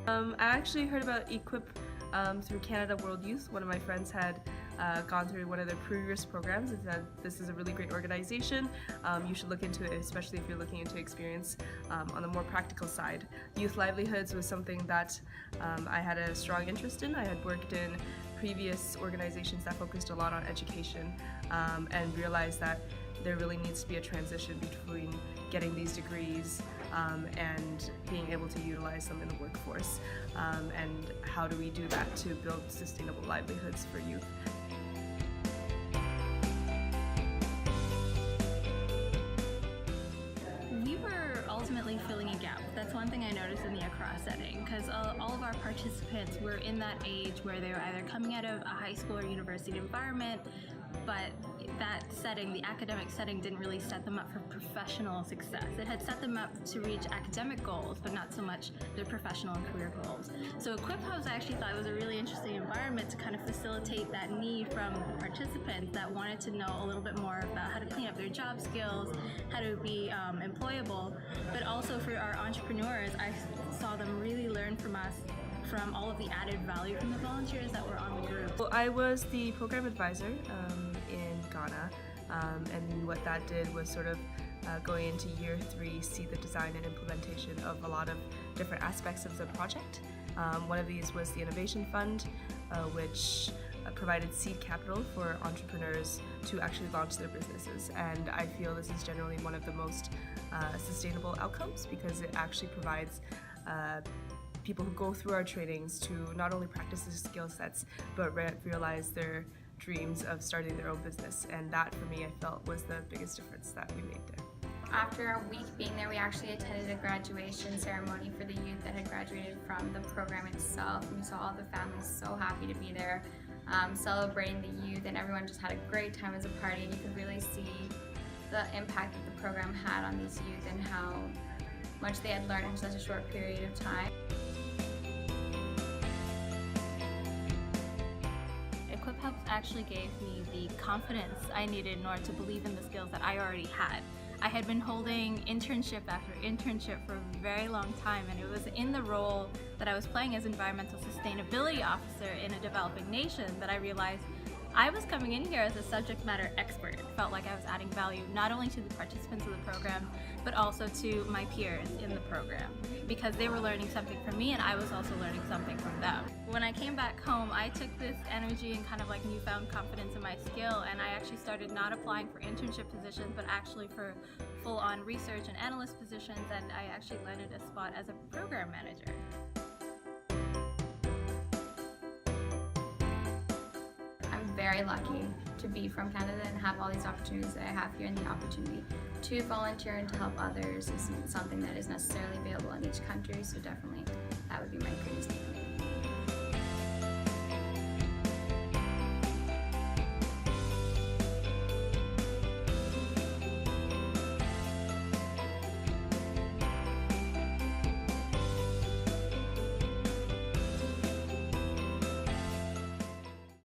I actually heard about EQWIP through Canada World Youth. One of my friends had gone through one of their previous programs and said this is a really great organization. You should look into it, especially if you're looking into experience on the more practical side. Youth livelihoods was something that I had a strong interest in. I had worked in previous organizations that focused a lot on education and realized that there really needs to be a transition between getting these degrees and being able to utilize them in the workforce. And how do we do that to build sustainable livelihoods for youth? We were ultimately filling a gap. That's one thing I noticed in the across setting, because all of our participants were in that age where they were either coming out of a high school or university environment, but that setting, the academic setting, didn't really set them up for professional success. It had set them up to reach academic goals, but not so much their professional and career goals. So EQWIP Hubs, I actually thought was a really interesting environment to kind of facilitate that need from the participants that wanted to know a little bit more about how to clean up their job skills, how to be employable, but also for our entrepreneurs, I saw them really learn from us, from all of the added value from the volunteers that were on the group. Well, I was the program advisor in Ghana, and what that did was sort of going into year 3, see the design and implementation of a lot of different aspects of the project. One of these was the Innovation Fund, which provided seed capital for entrepreneurs to actually launch their businesses, and I feel this is generally one of the most sustainable outcomes because it actually provides people who go through our trainings to not only practice the skill sets but realize their dreams of starting their own business, and that for me I felt was the biggest difference that we made there. After a week being there, we actually attended a graduation ceremony for the youth that had graduated from the program itself, and we saw all the families so happy to be there, celebrating the youth, and everyone just had a great time as a party, and you could really see the impact that the program had on these youth and how much they had learned in such a short period of time. EQWIP Hubs actually gave me the confidence I needed in order to believe in the skills that I already had. I had been holding internship after internship for a very long time, and it was in the role that I was playing as environmental sustainability officer in a developing nation that I realized I was coming in here as a subject matter expert. It felt like I was adding value not only to the participants of the program, but also to my peers in the program, because they were learning something from me and I was also learning something from them. When I came back home, I took this energy and kind of like newfound confidence in my skill, and I actually started not applying for internship positions, but actually for full-on research and analyst positions, and I actually landed a spot as a program manager. Very lucky to be from Canada and have all these opportunities that I have here, and the opportunity to volunteer and to help others isn't something that is necessarily available in each country, so definitely that would be my greatest thing.